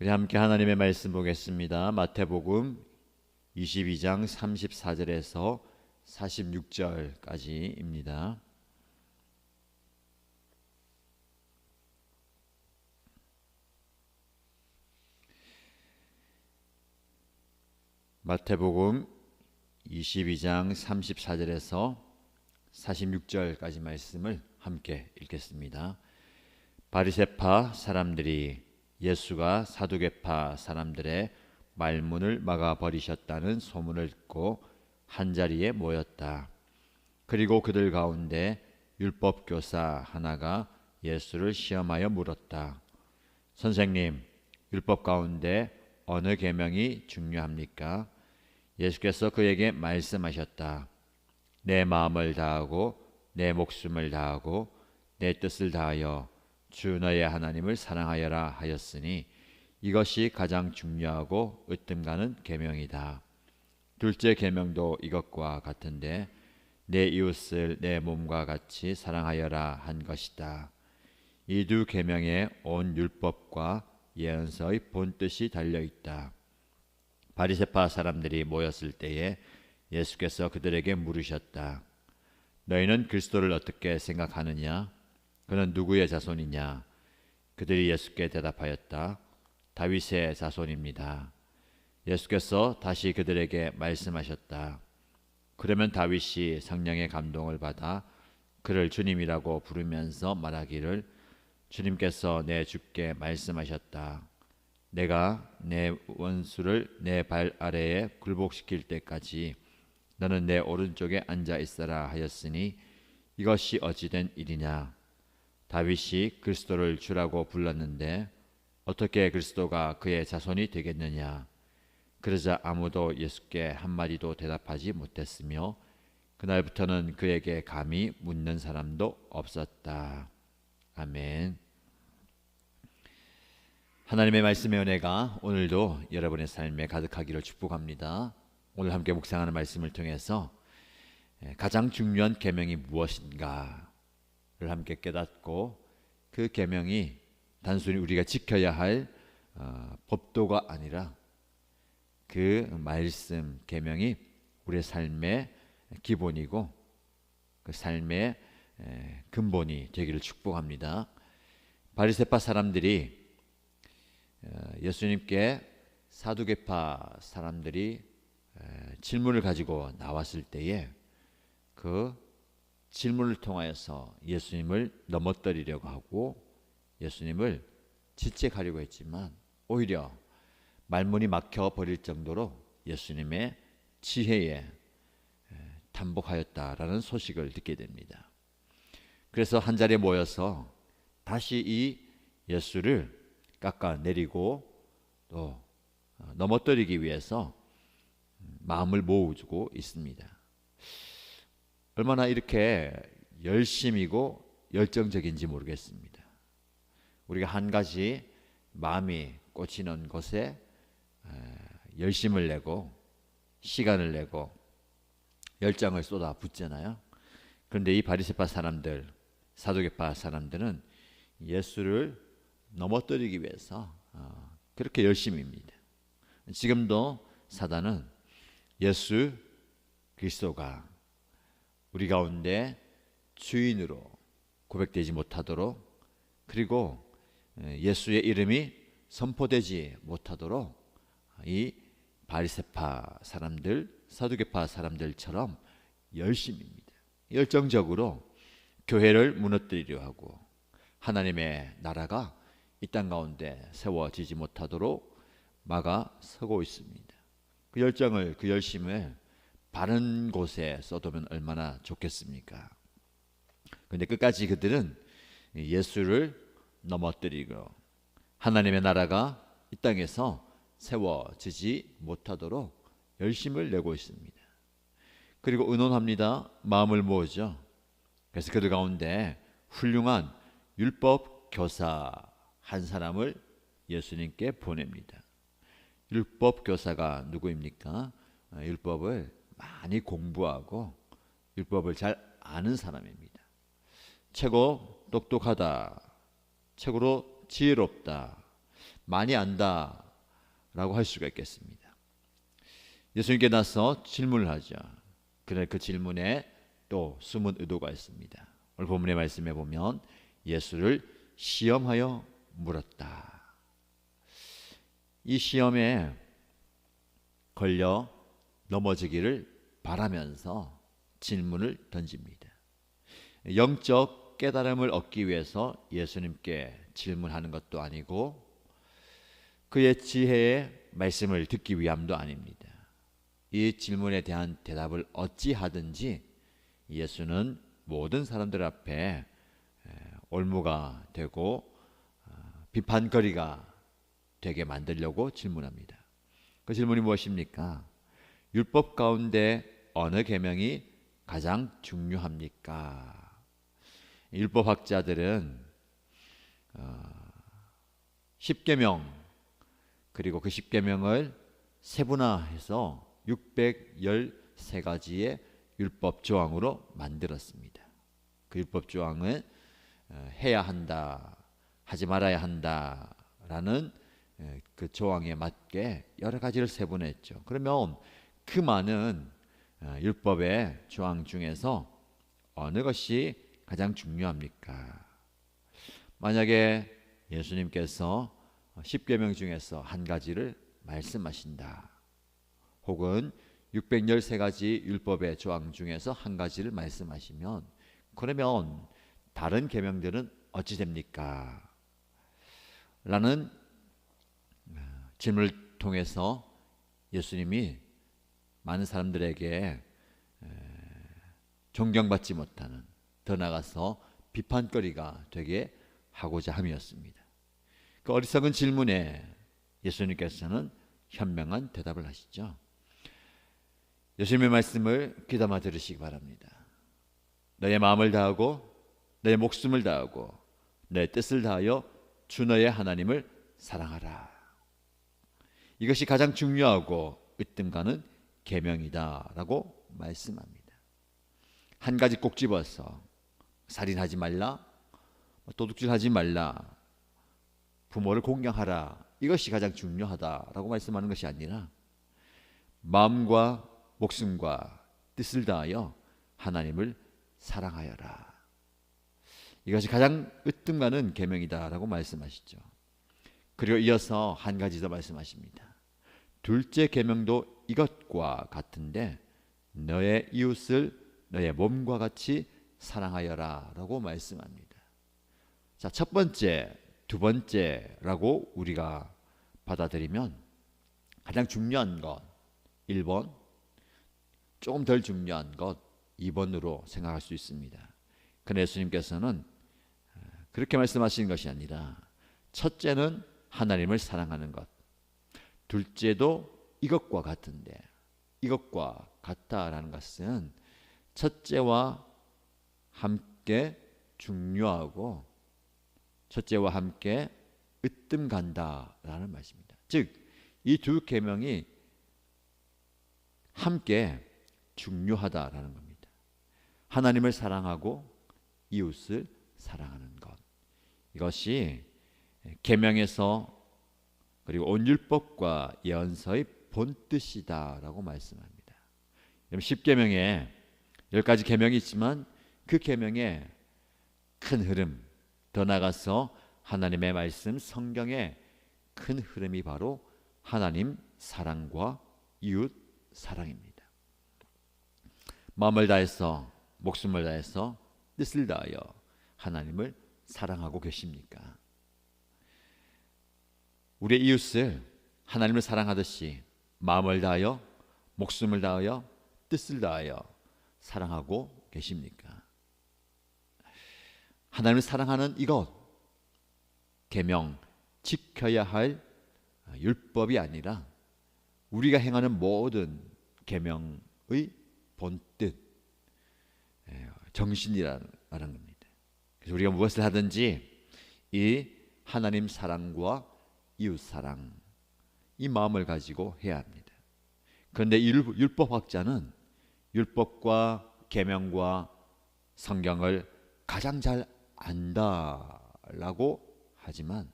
우리 함께 하나님의 말씀 보겠습니다. 마태복음 22장 34절에서 46절까지입니다. 마태복음 22장 34절에서 46절까지 말씀을 함께 읽겠습니다. 바리새파 사람들이 예수가 사두개파 사람들의 말문을 막아 버리셨다는 소문을 듣고 한자리에 모였다. 그리고 그들 가운데 율법 교사 하나가 예수를 시험하여 물었다. 선생님, 율법 가운데 어느 계명이 중요합니까? 예수께서 그에게 말씀하셨다. 내 마음을 다하고 내 목숨을 다하고 내 뜻을 다하여 주 너의 하나님을 사랑하여라 하였으니 이것이 가장 중요하고 으뜸가는 계명이다. 둘째 계명도 이것과 같은데 내 이웃을 내 몸과 같이 사랑하여라 한 것이다. 이 두 계명에 온 율법과 예언서의 본뜻이 달려있다. 바리새파 사람들이 모였을 때에 예수께서 그들에게 물으셨다. 너희는 그리스도를 어떻게 생각하느냐? 그는 누구의 자손이냐? 그들이 예수께 대답하였다. 다윗의 자손입니다. 예수께서 다시 그들에게 말씀하셨다. 그러면 다윗이 성령의 감동을 받아 그를 주님이라고 부르면서 말하기를 주님께서 내 주께 말씀하셨다. 내가 내 원수를 내 발 아래에 굴복시킬 때까지 너는 내 오른쪽에 앉아 있어라 하였으니 이것이 어찌된 일이냐? 다윗이 그리스도를 주라고 불렀는데 어떻게 그리스도가 그의 자손이 되겠느냐? 그러자 아무도 예수께 한마디도 대답하지 못했으며 그날부터는 그에게 감히 묻는 사람도 없었다. 아멘. 하나님의 말씀의 은혜가 오늘도 여러분의 삶에 가득하기를 축복합니다. 오늘 함께 묵상하는 말씀을 통해서 가장 중요한 계명이 무엇인가를 함께 깨닫고 그 계명이 단순히 우리가 지켜야 할 법도가 아니라 그 말씀 계명이 우리의 삶의 기본이고 그 삶의 근본이 되기를 축복합니다. 바리새파 사람들이 예수님께 사두개파 사람들이 질문을 가지고 나왔을 때에 그 질문을 통하여서 예수님을 넘어뜨리려고 하고 예수님을 질책하려고 했지만 오히려 말문이 막혀버릴 정도로 예수님의 지혜에 탄복하였다라는 소식을 듣게 됩니다. 그래서 한자리에 모여서 다시 이 예수를 깎아내리고 또 넘어뜨리기 위해서 마음을 모으고 있습니다. 얼마나 이렇게 열심이고 열정적인지 모르겠습니다. 우리가 한 가지 마음이 꽂히는 것에 열심을 내고 시간을 내고 열정을 쏟아 붓잖아요. 그런데 이 바리새파 사람들, 사두개파 사람들은 예수를 넘어뜨리기 위해서 그렇게 열심입니다. 지금도 사단은 예수 그리스도가 우리 가운데 주인으로 고백되지 못하도록 그리고 예수의 이름이 선포되지 못하도록 이 바리새파 사람들, 사두개파 사람들처럼 열심입니다. 열정적으로 교회를 무너뜨리려 하고 하나님의 나라가 이 땅 가운데 세워지지 못하도록 막아 서고 있습니다. 그 열정을, 그 열심을 바른 곳에 써두면 얼마나 좋겠습니까? 그런데 끝까지 그들은 예수를 넘어뜨리고 하나님의 나라가 이 땅에서 세워지지 못하도록 열심을 내고 있습니다. 그리고 의논합니다. 마음을 모으죠. 그래서 그들 가운데 훌륭한 율법 교사 한 사람을 예수님께 보냅니다. 율법 교사가 누구입니까? 율법을 많이 공부하고 율법을 잘 아는 사람입니다. 최고 똑똑하다, 최고로 지혜롭다, 많이 안다라고 할 수가 있겠습니다. 예수님께 나서 질문을 하죠. 그런데 그 질문에 또 숨은 의도가 있습니다. 오늘 본문의 말씀에 보면 예수를 시험하여 물었다. 이 시험에 걸려 넘어지기를 바라면서 질문을 던집니다. 영적 깨달음을 얻기 위해서 예수님께 질문하는 것도 아니고 그의 지혜의 말씀을 듣기 위함도 아닙니다. 이 질문에 대한 대답을 어찌하든지 예수는 모든 사람들 앞에 올무가 되고 비판거리가 되게 만들려고 질문합니다. 그 질문이 무엇입니까? 율법 가운데 어느 계명이 가장 중요합니까? 율법학자들은 10계명 그리고 그 10계명을 세분화해서 613가지의 율법 조항으로 만들었습니다. 그 율법 조항은 해야 한다, 하지 말아야 한다라는 그 조항에 맞게 여러 가지를 세분했죠. 그러면 그 많은 율법의 조항 중에서 어느 것이 가장 중요합니까? 만약에 예수님께서 10계명 중에서 한 가지를 말씀하신다. 혹은 613가지 율법의 조항 중에서 한 가지를 말씀하시면 그러면 다른 계명들은 어찌 됩니까? 라는 질문을 통해서 예수님이 많은 사람들에게 존경받지 못하는, 더 나아가서 비판거리가 되게 하고자 함이었습니다. 그 어리석은 질문에 예수님께서는 현명한 대답을 하시죠. 예수님의 말씀을 귀담아 들으시기 바랍니다. 너의 마음을 다하고 너의 목숨을 다하고 너의 뜻을 다하여 주 너의 하나님을 사랑하라. 이것이 가장 중요하고 으뜸가는 계명이다라고 말씀합니다. 한 가지 꼭 집어서 살인하지 말라, 도둑질하지 말라, 부모를 공경하라, 이것이 가장 중요하다라고 말씀하는 것이 아니라 마음과 목숨과 뜻을 다하여 하나님을 사랑하여라. 이것이 가장 으뜸가는 계명이다라고 말씀하시죠. 그리고 이어서 한 가지 더 말씀하십니다. 둘째 계명도 이것과 같은데 너의 이웃을 너의 몸과 같이 사랑하여라 라고 말씀합니다. 자, 첫 번째, 두 번째라고 우리가 받아들이면 가장 중요한 것 1번, 조금 덜 중요한 것 2번으로 생각할 수 있습니다. 그러나 예수님께서는 그렇게 말씀하시는 것이 아니라 첫째는 하나님을 사랑하는 것, 둘째도 이것과 같은데, 이것과 같다라는 것은 첫째와 함께 중요하고 첫째와 함께 으뜸 간다라는 말씀입니다. 즉, 이 두 계명이 함께 중요하다라는 겁니다. 하나님을 사랑하고 이웃을 사랑하는 것, 이것이 계명에서 그리고 온 율법과 예언서의 본뜻이다라고 말씀합니다. 10계명에 10가지 계명이 있지만 그 계명의 큰 흐름, 더 나아가서 하나님의 말씀 성경의 큰 흐름이 바로 하나님 사랑과 이웃 사랑입니다. 마음을 다해서, 목숨을 다해서, 뜻을 다하여 하나님을 사랑하고 계십니까? 우리의 이웃을 하나님을 사랑하듯이 마음을 다하여, 목숨을 다하여, 뜻을 다하여 사랑하고 계십니까? 하나님을 사랑하는 이것, 계명, 지켜야 할 율법이 아니라 우리가 행하는 모든 계명의 본뜻, 정신이라는 겁니다. 그래서 우리가 무엇을 하든지 이 하나님 사랑과 이웃 사랑, 이 마음을 가지고 해야 합니다. 그런데 이 율법학자는 율법과 계명과 성경을 가장 잘 안다라고 하지만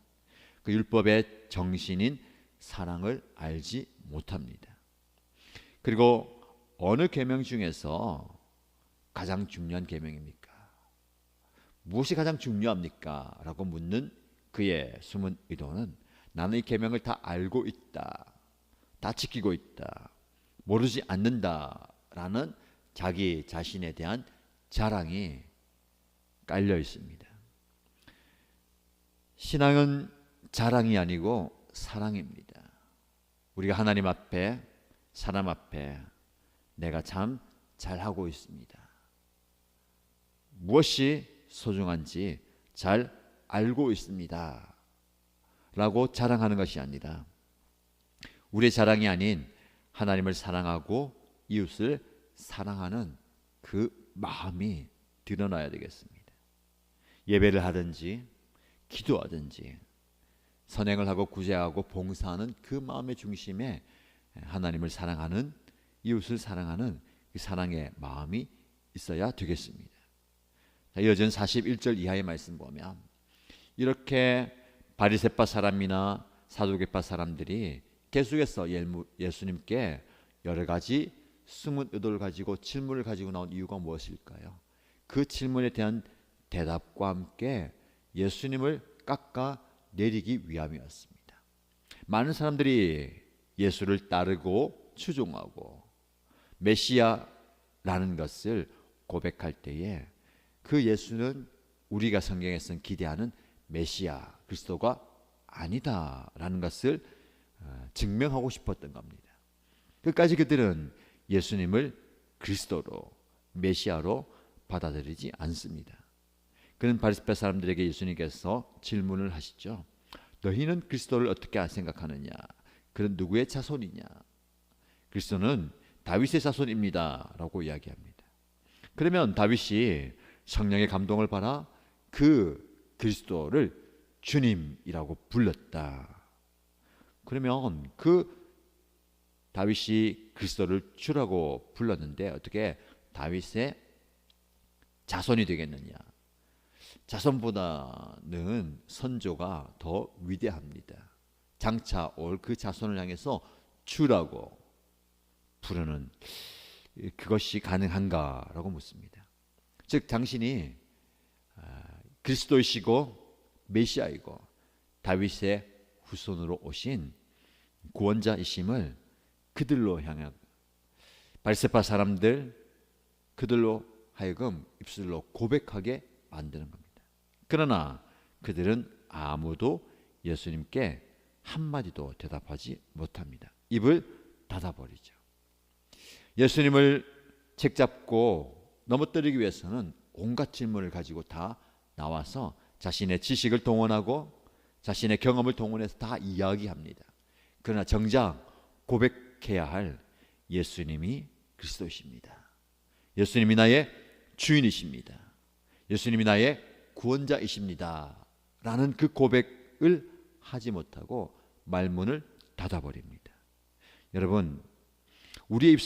그 율법의 정신인 사랑을 알지 못합니다. 그리고 어느 계명 중에서 가장 중요한 계명입니까? 무엇이 가장 중요합니까? 라고 묻는 그의 숨은 의도는 나는 이 계명을 다 알고 있다, 다 지키고 있다, 모르지 않는다 라는 자기 자신에 대한 자랑이 깔려 있습니다. 신앙은 자랑이 아니고 사랑입니다. 우리가 하나님 앞에, 사람 앞에 내가 참 잘하고 있습니다, 무엇이 소중한지 잘 알고 있습니다 라고 자랑하는 것이 아니라 우리의 자랑이 아닌 하나님을 사랑하고 이웃을 사랑하는 그 마음이 드러나야 되겠습니다. 예배를 하든지 기도하든지 선행을 하고 구제하고 봉사하는 그 마음의 중심에 하나님을 사랑하는, 이웃을 사랑하는 그 사랑의 마음이 있어야 되겠습니다. 이어진 41절 이하의 말씀 보면 이렇게 바리새파 사람이나 사두개파 사람들이 계속해서 예수님께 여러 가지 숨은 의도를 가지고 질문을 가지고 나온 이유가 무엇일까요? 그 질문에 대한 대답과 함께 예수님을 깎아내리기 위함이었습니다. 많은 사람들이 예수를 따르고 추종하고 메시아라는 것을 고백할 때에 그 예수는 우리가 성경에서 기대하는 메시아 그리스도가 아니다라는 것을 증명하고 싶었던 겁니다. 끝까지 그들은 예수님을 그리스도로, 메시아로 받아들이지 않습니다. 그런 바리새파 사람들에게 예수님께서 질문을 하시죠. 너희는 그리스도를 어떻게 생각하느냐? 그는 누구의 자손이냐? 그리스도는 다윗의 자손입니다 라고 이야기합니다. 그러면 다윗이 성령의 감동을 받아 그 그리스도를 주님이라고 불렀다. 그러면 그 다윗이 그리스도를 주라고 불렀는데 어떻게 다윗의 자손이 되겠느냐? 자손보다는 선조가 더 위대합니다. 장차 올 그 자손을 향해서 주라고 부르는 그것이 가능한가라고 묻습니다. 즉 당신이 그리스도이시고 메시아이고 다윗의 후손으로 오신 구원자이심을 그들로 향한 바리새파 사람들 그들로 하여금 입술로 고백하게 만드는 겁니다. 그러나 그들은 아무도 예수님께 한마디도 대답하지 못합니다. 입을 닫아버리죠. 예수님을 책잡고 넘어뜨리기 위해서는 온갖 질문을 가지고 다 나와서 자신의 지식을 동원하고 자신의 경험을 동원해서 다 이야기합니다. 그러나 정작 고백해야 할 예수님이 그리스도이십니다. 예수님이 나의 주인이십니다. 예수님이 나의 구원자이십니다 라는 그 고백을 하지 못하고 말문을 닫아버립니다. 여러분, 우리의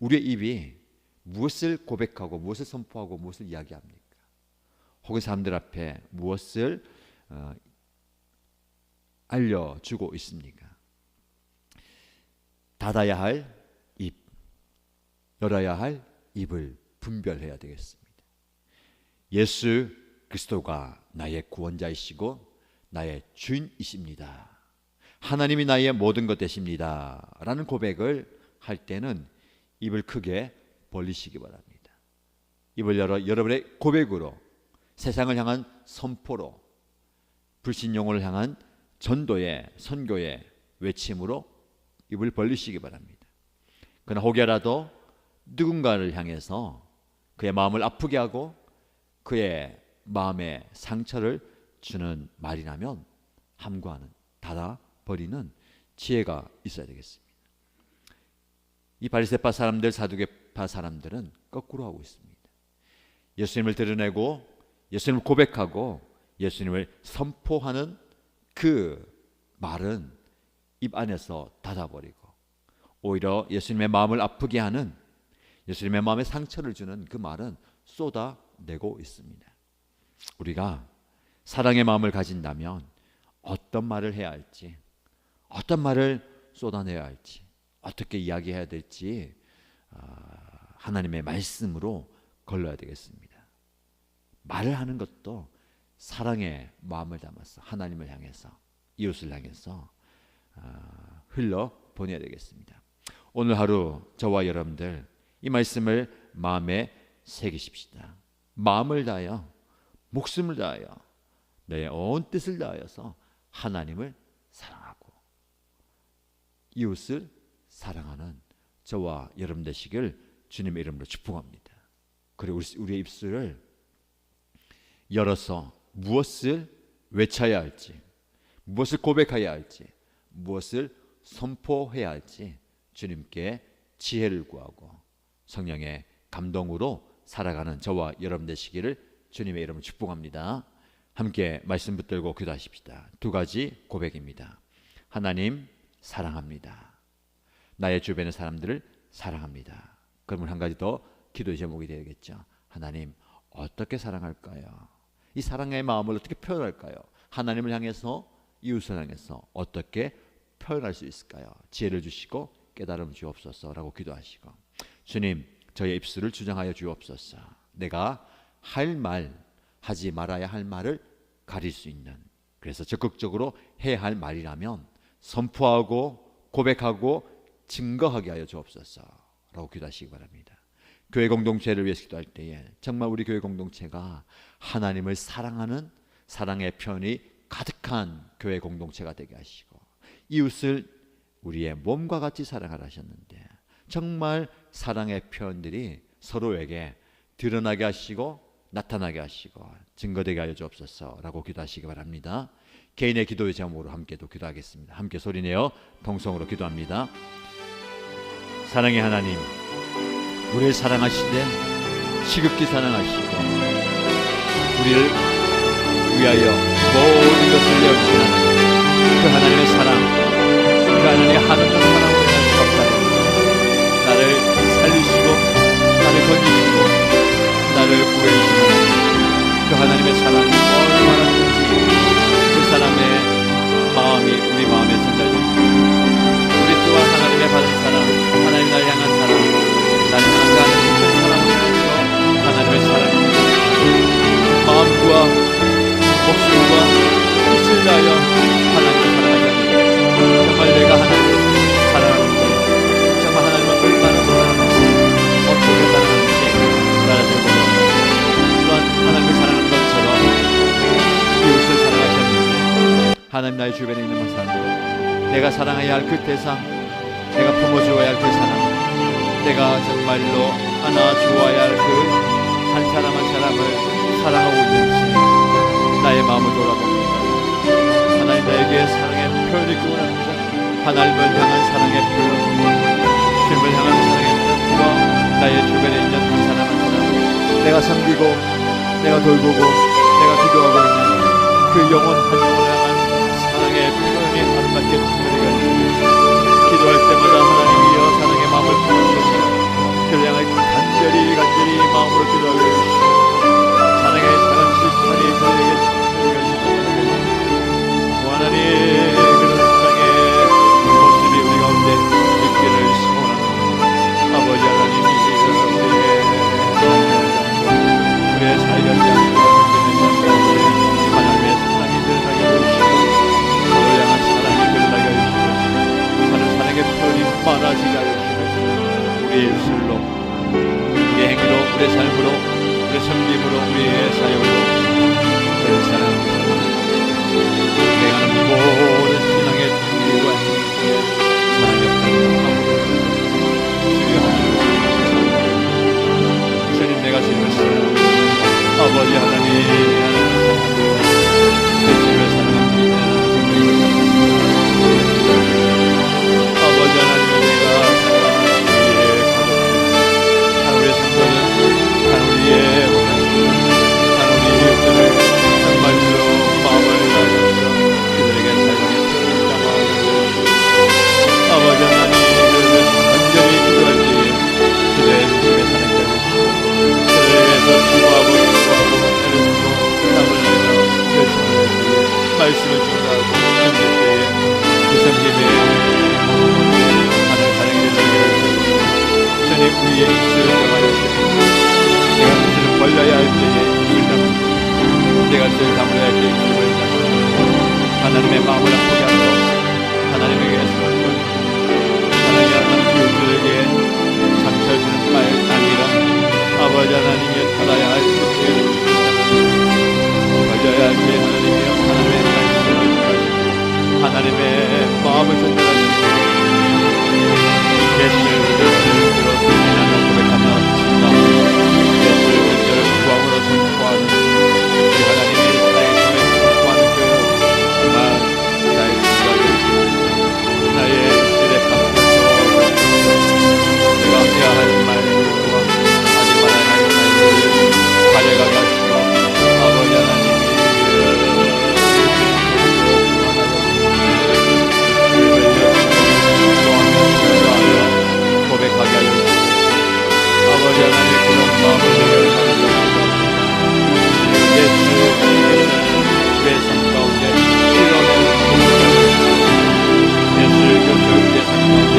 입이 무엇을 고백하고 무엇을 선포하고 무엇을 이야기합니까? 혹은 사람들 앞에 무엇을 알려주고 있습니까? 닫아야 할 입, 열어야 할 입을 분별해야 되겠습니다. 예수 그리스도가 나의 구원자이시고 나의 주인이십니다. 하나님이 나의 모든 것 되십니다 라는 고백을 할 때는 입을 크게 벌리시기 바랍니다. 입을 열어 여러분의 고백으로, 세상을 향한 선포로, 불신용을 향한 전도의 선교의 외침으로 입을 벌리시기 바랍니다. 그러나 혹여라도 누군가를 향해서 그의 마음을 아프게 하고 그의 마음에 상처를 주는 말이라면 함구하는, 닫아버리는 지혜가 있어야 되겠습니다. 이 바리새파 사람들, 사두개파 사람들은 거꾸로 하고 있습니다. 예수님을 드러내고 예수님을 고백하고 예수님을 선포하는 그 말은 입 안에서 닫아버리고 오히려 예수님의 마음을 아프게 하는, 예수님의 마음에 상처를 주는 그 말은 쏟아내고 있습니다. 우리가 사랑의 마음을 가진다면 어떤 말을 해야 할지, 어떤 말을 쏟아내야 할지, 어떻게 이야기해야 될지 하나님의 말씀으로 걸러야 되겠습니다. 말을 하는 것도 사랑의 마음을 담아서 하나님을 향해서, 이웃을 향해서 흘러 보내야 되겠습니다. 오늘 하루 저와 여러분들 이 말씀을 마음에 새기십시다. 마음을 다하여, 목숨을 다하여, 내 온 뜻을 다하여서 하나님을 사랑하고 이웃을 사랑하는 저와 여러분 되시길 주님의 이름으로 축복합니다. 그리고 우리의 입술을 열어서 무엇을 외쳐야 할지, 무엇을 고백해야 할지, 무엇을 선포해야 할지 주님께 지혜를 구하고 성령의 감동으로 살아가는 저와 여러분 되시기를 주님의 이름으로 축복합니다. 함께 말씀 붙들고 기도하십시다. 두 가지 고백입니다. 하나님 사랑합니다. 나의 주변의 사람들을 사랑합니다. 그러면 한 가지 더 기도 제목이 되겠죠. 하나님 어떻게 사랑할까요? 이 사랑의 마음을 어떻게 표현할까요? 하나님을 향해서, 이웃을 향해서 어떻게 표현할 수 있을까요? 지혜를 주시고 깨달음 주옵소서라고 기도하시고, 주님 저의 입술을 주장하여 주옵소서. 내가 할 말, 하지 말아야 할 말을 가릴 수 있는, 그래서 적극적으로 해야 할 말이라면 선포하고 고백하고 증거하게 하여 주옵소서라고 기도하시기 바랍니다. 교회 공동체를 위해서 기도할 때에 정말 우리 교회 공동체가 하나님을 사랑하는 사랑의 표현이 가득한 교회 공동체가 되게 하시고, 이웃을 우리의 몸과 같이 사랑하라 하셨는데 정말 사랑의 표현들이 서로에게 드러나게 하시고 나타나게 하시고 증거되게 하여 주옵소서라고 기도하시기 바랍니다. 개인의 기도의 제목으로 함께도 기도하겠습니다. 함께 소리내어 동성으로 기도합니다. 사랑의 하나님, 우리를 사랑하시되 지극히 사랑하시고 우리를 위하여 모든 것을 내어주시는 그 하나님의 사랑, 그 하나님의 하늘과 사랑으로 인하여 감사합니다. 나를 살리시고 나를 건지시고 나를 구해주시는 그 하나님의 사랑이 얼마나 큰지 그 사람의 마음이 우리 마음에 전달됩니다. 우리 또한 하나님의 받은 사랑, 하나님 나를 향한 사랑, 나를 향한 그 하나님의 큰 사랑을 위해서 하나님의 사랑입니다. 마음과 목숨과 뜻을 다하여 하나님을 사랑하자니 정말 내가 하나님을 사랑하는지, 정말 하나님을 얼마나 사랑하는지, 어떻게 사랑하는지 나를 보며 또한 하나님을 사랑하는 것처럼 이웃을 사랑하셨는데 하나님 나의 주변에 있는 사람들, 내가 사랑해야 할 그 대상, 내가 품어주어야 할 그 사람, 내가 정말로 안아주어야 할 그 한 사람 한 사람을 사랑하고 있는지 나의 마음을 돌아봅니다. 하나님 나에게 사랑의 표현을 원합니다. 하나님을 향한 사랑의 표현, 주님을 향한 사랑의 표현과 나의 주변에 있는 한 사람 한 사람, 내가 섬기고 내가 돌보고 내가 기도하고 있는 그 영혼 한 영혼을 향한 사랑의 표현이 아름답게 증거되게 하시고, 기도할 때마다 하나님이여 사랑의 마음을 품어주셔서 그를 향해 간절히 마음으로 기도하게 해주시고 사랑의 작은 실천이 저에게 증거되게 하시고, 하나님 그런 사랑의 모습이 우리 가운데 있기를 소원합니다. 아버지 하나님이 우리의 사이를 향해 하나님의 사랑이 드러나게 해주시고 보게 하소서. 하나님에게 쓰는 하나님 이웃들에게 상처를 주는 바가 아니라 아버지 하나님이 받아야 할 것을 걸려야 할 때 하나님의 말씀을 하나님의 마음을 전달하시고 예수를 들어 고백하며 진다. 예수를 구원으로 선포하는 우리 하나님의 나의 삶에 선포하는 그 정말 나의 생각을 나의 일에 감동을 내가 해야 할 말들과 하지 말아야 할 말들을 가져가게 하시고 아버지 하나님이 고백하게 하여 아버지 하나님의 그런 마음을 내게 예수 내 삶 가운데 실현하는 예수 그리스도 내 삶 가운데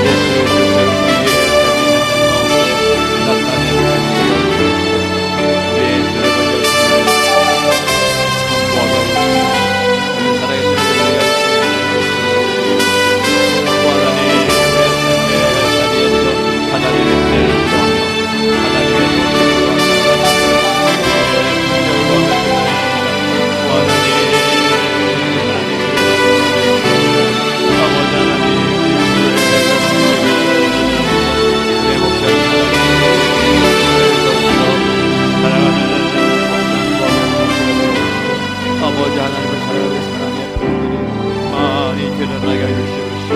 예수 그리스도 우리의 삶 가운데 나타내는 우리의 예수를 선포하게 하시고 살아계신 하나님의 은혜를 구하며 하나님의 아버지 하나님을 사랑하는 사랑의 분들이 많이 드러나게 해주시옵시고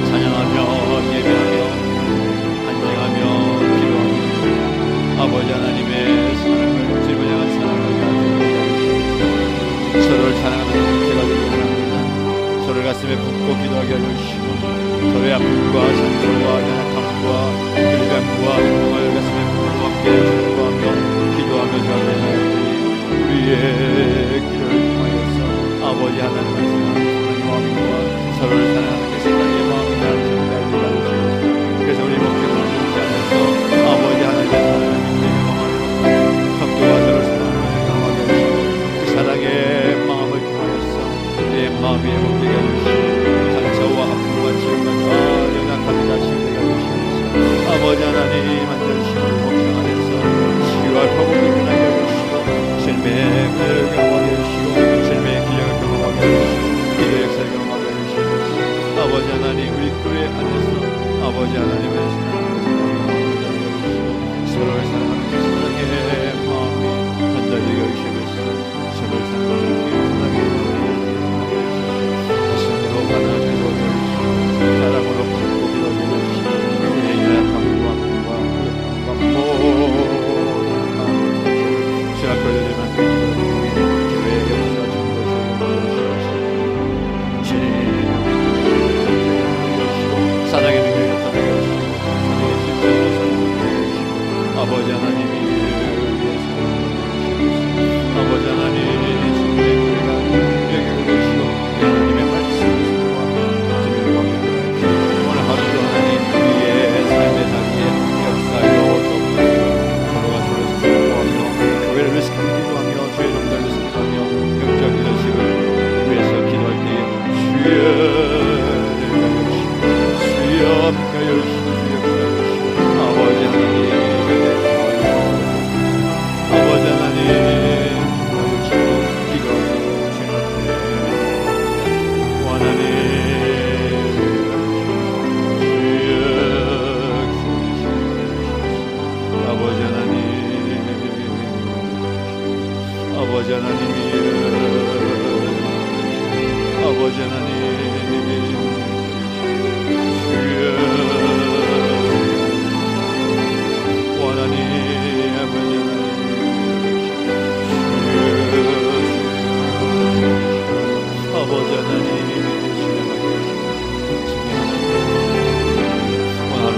찬양하며 예배하며 한정하며 기도하며 아버지 하나님의 사랑을 주님을 향한 사랑을 가지고 서로를 사랑하는 형제가 되기를 원합니다. 서로를 가슴에 품고 기도하게 해주시고 서로의 아픔과 상처와 연약함과 불감과 고통을 가슴에 품고 함께 기도하며 기도하며 우리의 길을 통하여서 아버지 하나님을 사랑하는 마음과 서로를 사랑하는 그 생각의 마음이 나를 전달되게 하시옵소서. 그래서 우리 목표를 죽지 않아서 아버지 하나님의 사랑을 명하며 성도와 서로를 사랑하는 명하게 하시고 그 사랑의 마음을 통하여서 내 마음이 회복되게 해주시고 상처와 아픔과 지옥과 연약함이 다 치유되게 해주시옵소서. 아버지 하나님 만져주시고 목표 안에서 치유와 회복이 일어나게 해주시고 실맹을 경험하게 해주시고 실맹의 기력을 경험하게 해주시고 기도 역사를 경험하게 해주시고 아버지 하나님 우리 교회 안에서 아버지 하나님의 서로를 사랑하는 그 사랑의 마음이 전달되게 해주시면서 서로를 사랑하는 그 사랑의 마음이 가슴으로 받아주고 사랑으로 품고 기도하게 해주시고 우리의 연약함과 아픔과 고통과 모든 마음을 주 앞에 드리는 그 교회의 역사 사랑의 능력을 나타내게 하시고 사랑의 실제로 선포하게 하시고 아버지 하나님이 위해서 아버지 하나님 주님의 교회가 여기 오시고 하나님의 말씀을 선포하며 주님의 왕국을 오늘 하루도 하나님 우리의 삶의 자리에 역사요 서로가 서로를 선포하며 교회를 기도하며 주의 이름으로 선포하며 영적 리더십을 위해서 기도할 때에 주여 함께하여 주시고 아버지 하나님 아버지 하나님 주시고 기도하며 주시는데 하나님 아버지 하나님 아버지 하나님이 아버지 하나님 아버지 하나님 오늘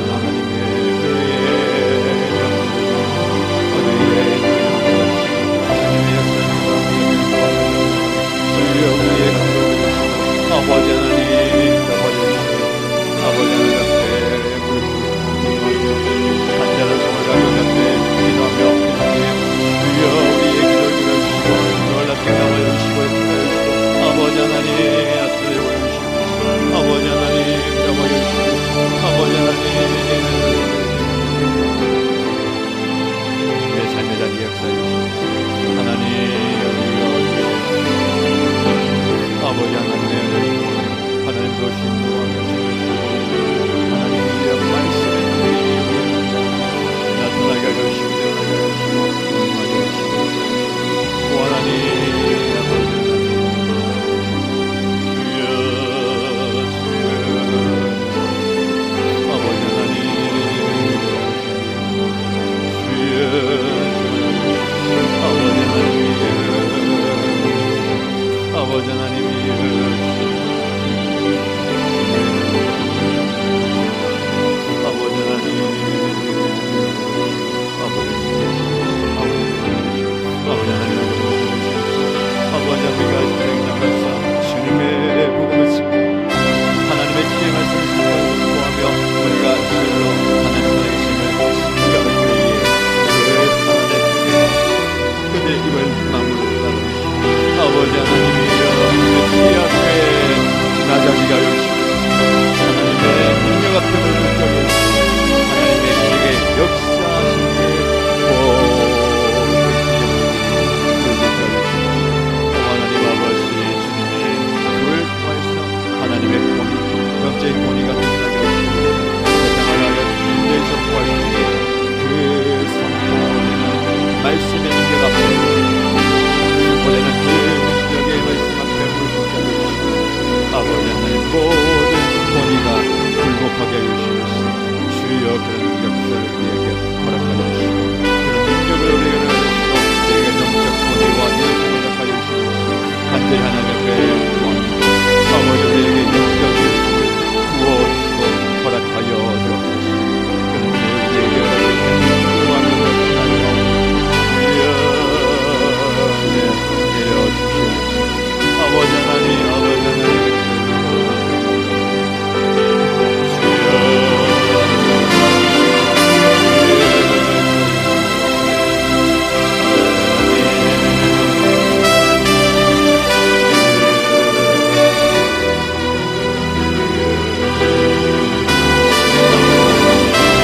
하나님의 아버지 도와주시고 하나님의 말씀에 나타나게 하시고 임하게 하시고 또 하나님 아버지 하나님 아버지 하나님